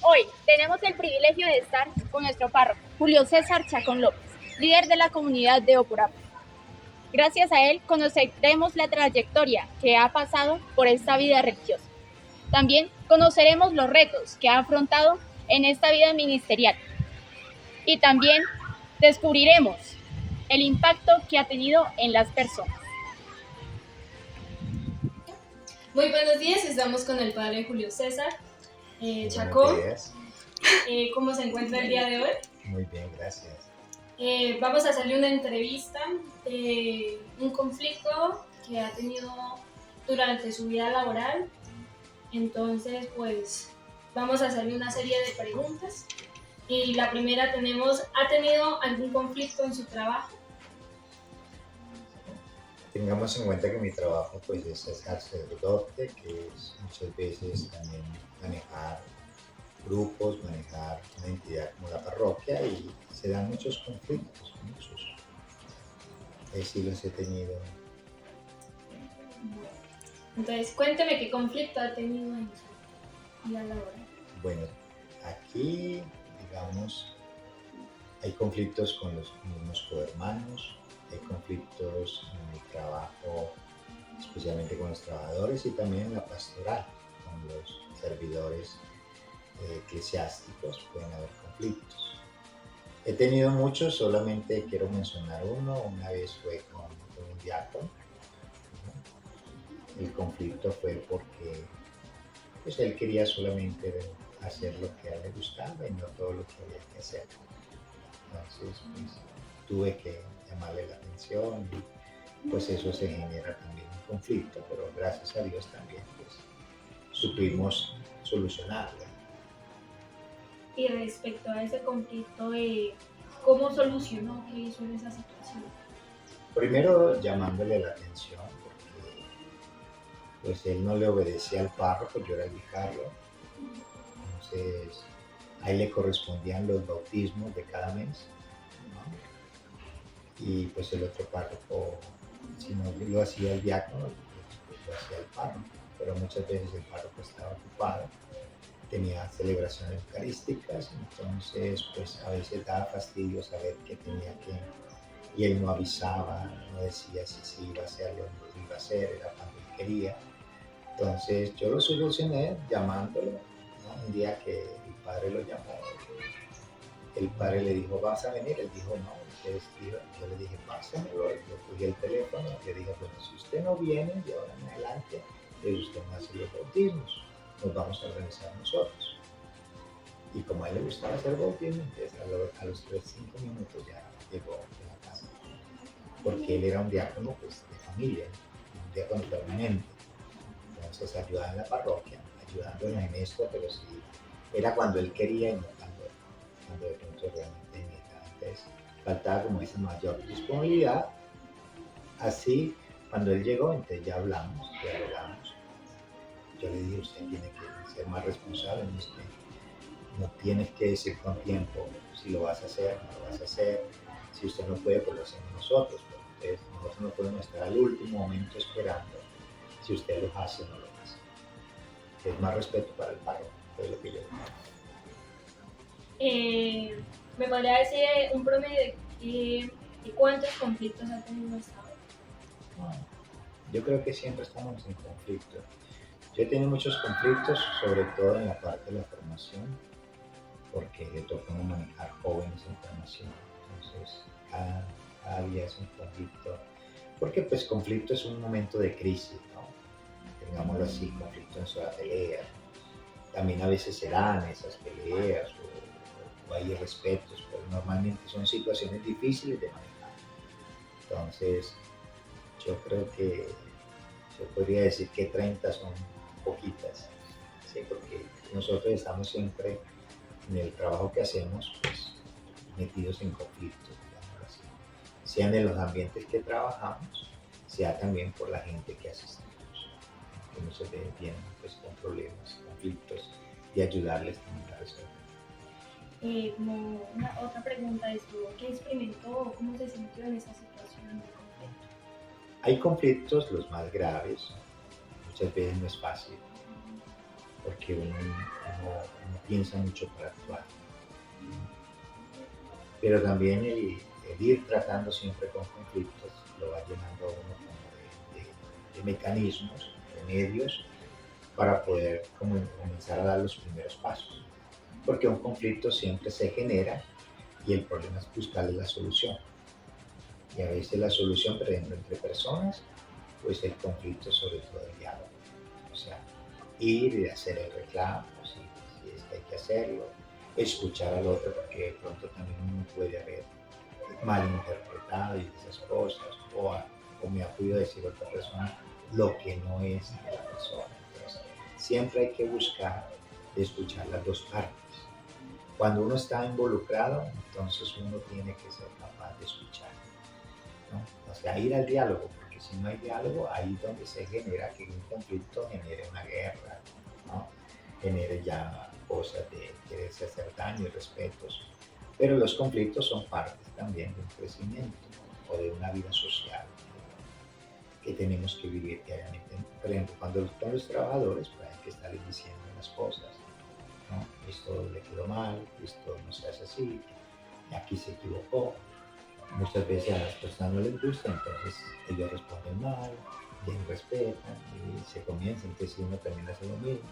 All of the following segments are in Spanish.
Hoy tenemos el privilegio de estar con nuestro párroco, Julio César Chacón López, líder de la comunidad de Oporapa. Gracias a él conoceremos la trayectoria que ha pasado por esta vida religiosa. También conoceremos los retos que ha afrontado en esta vida ministerial. Y también descubriremos el impacto que ha tenido en las personas. Muy buenos días, estamos con el padre Julio César Chacón. ¿Cómo se encuentra el día de hoy? Muy bien, gracias. Vamos a hacerle una entrevista de un conflicto que ha tenido durante su vida laboral. Entonces, pues, vamos a hacerle una serie de preguntas. Y la primera tenemos, ¿ha tenido algún conflicto en su trabajo? Tengamos en cuenta que mi trabajo pues es sacerdote, que es muchas veces también manejar grupos, manejar una entidad como la parroquia y se dan muchos conflictos, muchos. Sí los he tenido. Entonces, cuénteme qué conflicto ha tenido en su vida laboral. Bueno, aquí, digamos, hay conflictos con los mismos cohermanos, hay conflictos en el trabajo, especialmente con los trabajadores y también en la pastoral, con los servidores eclesiásticos pueden haber conflictos. He tenido muchos, solamente quiero mencionar uno. Una vez fue con un diácono. El conflicto fue porque pues, él quería solamente hacer lo que a él le gustaba y no todo lo que había que hacer. Entonces pues, tuve que llamarle la atención y pues eso se genera también un conflicto, pero gracias a Dios también pues, supimos solucionarlo. Y respecto a ese conflicto, ¿cómo solucionó? ¿Qué hizo en esa situación? Primero llamándole la atención, porque pues él no le obedecía al párroco, yo era el vicario. Entonces a él le correspondían los bautismos de cada mes, ¿no? Y pues el otro párroco, si no lo hacía el diácono, pues lo hacía el párroco, pero muchas veces el párroco estaba ocupado. Tenía celebraciones eucarísticas, entonces pues a veces daba fastidio saber que tenía que, y él no avisaba, no decía si iba a hacerlo o no iba a hacer, era cuando él quería. Entonces yo lo solucioné llamándolo, ¿no? Un día que el padre lo llamó, el padre le dijo, ¿vas a venir? Él dijo, no, ustedes iban. Yo le dije, pásamelo, yo cogí el teléfono, le dije, bueno, si usted no viene de ahora en adelante, pues usted no hace los bautismos. Nos vamos a organizar nosotros. Y como a él le gustaba hacer bautismo, entonces a los 3-5 minutos ya llegó de la casa. Porque él era un diácono pues, de familia, un diácono permanente. Entonces ayudaba en la parroquia, ayudándonos en esto, pero sí, era cuando él quería y no cuando de pronto realmente necesitaba. Entonces faltaba como esa mayor disponibilidad. Así, cuando él llegó, entonces ya hablamos, dialogamos. Yo le dije, usted tiene que ser más responsable, no tienes que decir con tiempo si lo vas a hacer, no lo vas a hacer. Si usted no puede, pues lo hacemos nosotros. Pero entonces nosotros no podemos estar al último momento esperando si usted lo hace o no lo hace. Es más respeto para el párroco, es lo que yo digo. ¿Me podría decir un promedio de cuántos conflictos ha tenido hasta ahora? Bueno, yo creo que siempre estamos en conflicto. Yo he tenido muchos conflictos, sobre todo en la parte de la formación, porque le toca manejar jóvenes en formación. Entonces, cada día es un conflicto, porque pues conflicto es un momento de crisis, ¿no? Tengámoslo así, conflicto en su pelea. También a veces se dan esas peleas o hay irrespetos, pero normalmente son situaciones difíciles de manejar. Entonces, yo creo que se podría decir que 30 son poquitas, ¿sí? Porque nosotros estamos siempre en el trabajo que hacemos, pues, metidos en conflictos, digamos así, sean en los ambientes que trabajamos, sea también por la gente que asistimos. que muchas veces vienen pues, con problemas, conflictos, y ayudarles también a resolver. Como una, otra pregunta es, ¿qué experimentó o cómo se sintió en esa situación de conflicto? Hay conflictos, los más graves, muchas veces no es fácil, porque uno piensa mucho para actuar. Pero también el ir tratando siempre con conflictos lo va llenando a uno como de mecanismos, de medios, para poder comenzar a dar los primeros pasos. Porque un conflicto siempre se genera y el problema es buscarle la solución. Y a veces la solución, por ejemplo, entre personas, pues el conflicto sobre todo el diálogo. O sea, ir y hacer el reclamo, si es que hay que hacerlo, escuchar al otro, porque de pronto también uno puede haber malinterpretado y esas cosas, o me ha podido decir otra persona lo que no es de la persona. Entonces, siempre hay que buscar escuchar las dos partes. Cuando uno está involucrado, entonces uno tiene que ser capaz de escuchar, ¿no? O sea, ir al diálogo, porque si no hay diálogo, ahí es donde se genera que un conflicto genere una guerra, ¿no? Genere ya cosas de quererse hacer daño y respetos. Pero los conflictos son parte también de un crecimiento o de una vida social que tenemos que vivir diariamente. Por ejemplo, cuando con los trabajadores, pues hay que estarles diciendo las cosas, ¿no? Esto le quedó mal, esto no se hace así, aquí se equivocó. Muchas veces a las personas no les gusta, entonces ellos responden mal, bien respetan y se comienza, entonces si uno también hace lo mismo,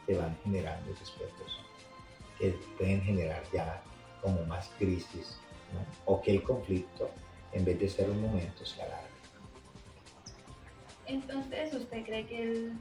se van generando respetos que pueden generar ya como más crisis, ¿no? O que el conflicto, en vez de ser un momento, se alargue. Entonces, ¿usted cree que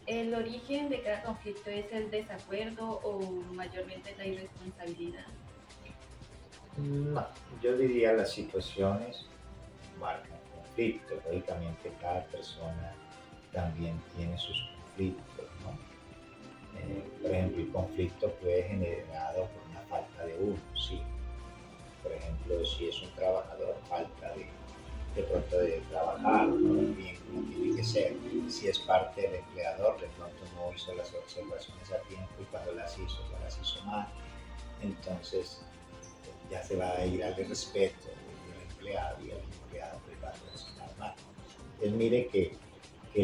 el origen de cada conflicto es el desacuerdo o mayormente la irresponsabilidad? No, yo diría las situaciones marcan conflictos. Lógicamente cada persona también tiene sus conflictos, ¿no? Por ejemplo, el conflicto puede generado por una falta de uno, sí. Por ejemplo, si es un trabajador, falta de pronto de trabajar, ¿no? Bien como tiene que ser. Si es parte del empleador, de pronto no hizo las observaciones a tiempo y cuando las hizo mal. Entonces, ya se va a ir al respeto del empleado y el empleado pues va a reaccionar mal. Entonces mire que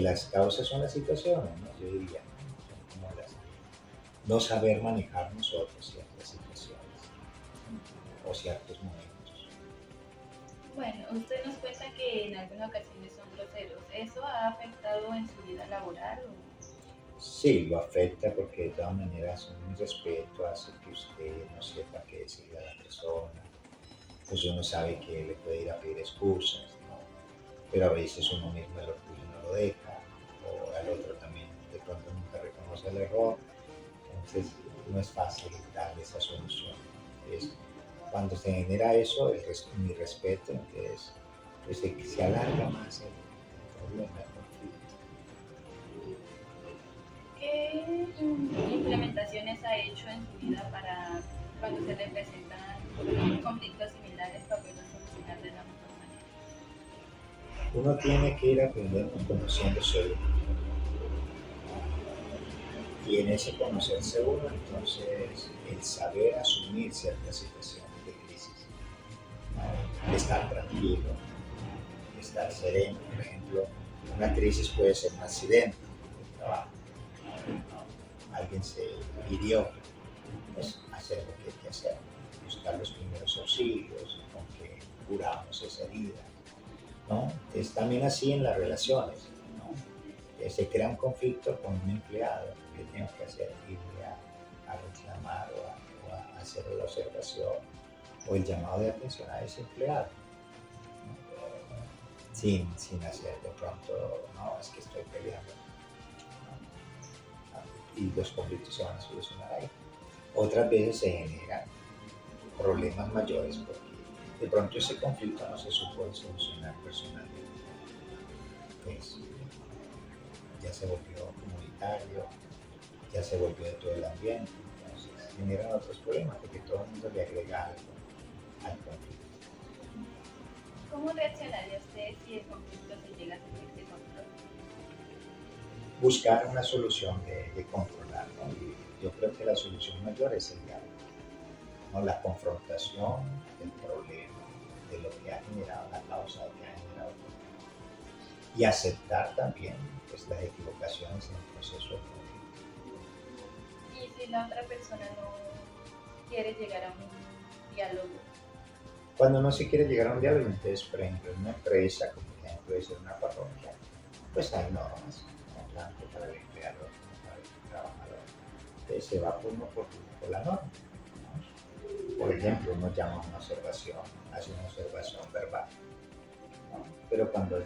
las causas son las situaciones, ¿no? Yo diría, ¿no? Son como las no saber manejar nosotros ciertas situaciones o ciertos momentos. Bueno, usted nos cuenta que en algunas ocasiones son groseros. ¿Eso ha afectado en su vida laboral? Sí, lo afecta porque de todas maneras un irrespeto hace que usted no sepa qué decirle a la persona, pues uno sabe que le puede ir a pedir excusas, ¿no? Pero a veces uno mismo el orgullo no lo deja, o al otro también de pronto nunca reconoce el error, entonces no es fácil darle esa solución. Entonces, cuando se genera eso, mi respeto, entonces pues, se alarga más el problema, el conflicto. ¿Qué implementaciones ha hecho en su vida para cuando se le presentan conflictos similares para poder solucionar de la mejor manera? Uno tiene que ir aprendiendo conociéndose uno. Y en ese conocerse uno, entonces, el saber asumir ciertas situaciones de crisis, ¿no? Estar tranquilo, estar sereno. Por ejemplo, una crisis puede ser un accidente de trabajo, ¿no? Alguien se hirió, pues hacer lo que hay que hacer, buscar los primeros auxilios con que curamos esa herida, ¿no? Es también así en las relaciones, ¿no? Se crea un conflicto con un empleado, ¿qué tengo que hacer? Irle a reclamar o a hacer la observación o el llamado de atención a ese empleado, ¿no? Sin hacer de pronto, no, es que estoy peleando, ¿no? Y los conflictos se van a solucionar ahí. Otras veces se generan problemas mayores porque de pronto ese conflicto no se supo solucionar personalmente. Pues, ya se volvió comunitario, ya se volvió de todo el ambiente, entonces generan otros problemas porque todo el mundo le agrega algo al conflicto. ¿Cómo reaccionaría usted si el conflicto se llega a salir de control? buscar una solución de controlar, ¿no? Y yo creo que la solución mayor es el diálogo, ¿no? La confrontación del problema, de lo que ha generado la causa que ha generado el problema. Y aceptar también pues, las equivocaciones en el proceso de conflicto. Y si la otra persona no quiere llegar a un diálogo, Cuando no se quiere llegar a un diálogo, entonces, por ejemplo, en una empresa, como por ejemplo puede ser una parroquia, pues hay normas, ¿no? Tanto para el empleador como para el trabajador. Entonces se va por la norma, ¿no? Por ejemplo, uno llama a una observación, hace una observación verbal, ¿no? Pero cuando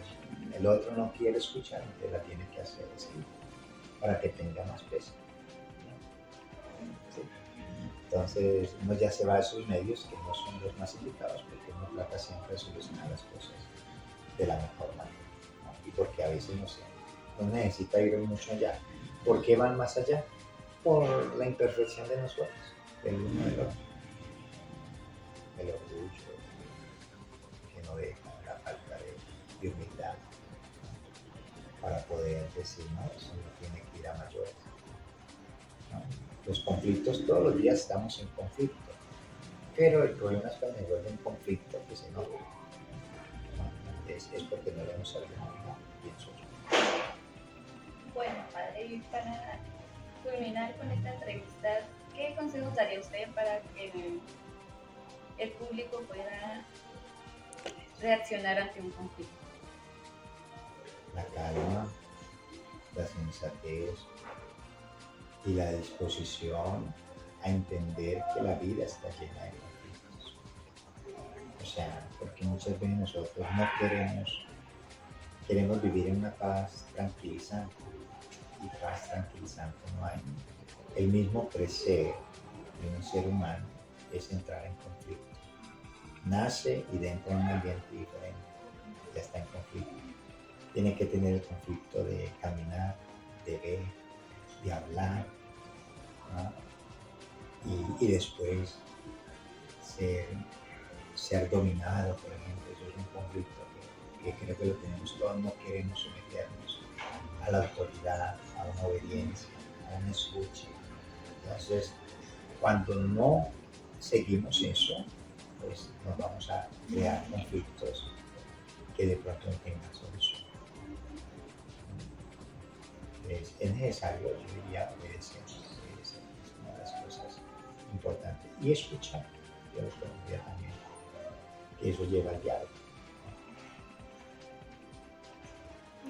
el otro no quiere escuchar, entonces la tiene que hacer escrita para que tenga más peso, ¿no? ¿Sí? Entonces uno ya se va a esos medios que no son los más indicados porque uno trata siempre de solucionar las cosas de la mejor manera, ¿no? Y porque a veces no necesita ir mucho allá. ¿Por qué van más allá? Por la imperfección de nosotros, del uno del otro, el orgullo que no deja, la falta de humildad, ¿no? Para poder decir, no, eso no tiene que ir a mayores, ¿no? Los conflictos, todos los días estamos en conflicto, pero el problema es cuando se vuelve un conflicto que se nota, ¿no? Es porque no le hemos sabido manejar, pienso yo. bueno, padre, y para culminar con esta entrevista, ¿qué consejos daría usted para que el público pueda reaccionar ante un conflicto? La calma, la sensatez y la disposición a entender que la vida está llena de conflictos. O sea, porque muchas veces nosotros no queremos vivir en una paz tranquilizante, y paz tranquilizante no hay. El mismo crecer de un ser humano es entrar en conflicto. Nace y entra en un ambiente diferente, ya está en conflicto. Tiene que tener el conflicto de caminar, de ver, de hablar, ¿no? Y después ser dominado, por ejemplo. Eso es un conflicto que creo que lo tenemos todos. No queremos someternos a la autoridad, a una obediencia, a un escucha. Entonces, cuando no seguimos eso, pues nos vamos a crear conflictos que de pronto no tengan solución. Es necesario, yo diría, obedecer, es una de las cosas importantes. Y escuchar, yo lo pondría también, que eso lleva al diálogo.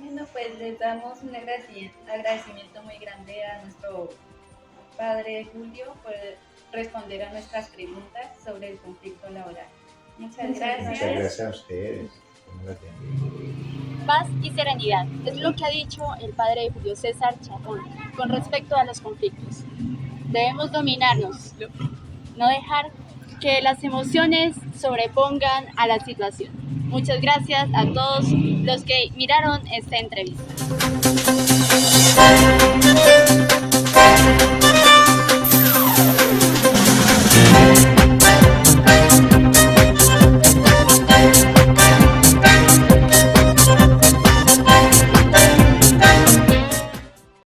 Bueno, pues les damos un agradecimiento muy grande a nuestro padre Julio por responder a nuestras preguntas sobre el conflicto laboral. Muchas gracias. Muchas gracias a ustedes. Paz y serenidad es lo que ha dicho el padre Julio César Chacón con respecto a los conflictos. Debemos dominarnos, no dejar que las emociones sobrepongan a la situación. Muchas gracias a todos los que miraron esta entrevista.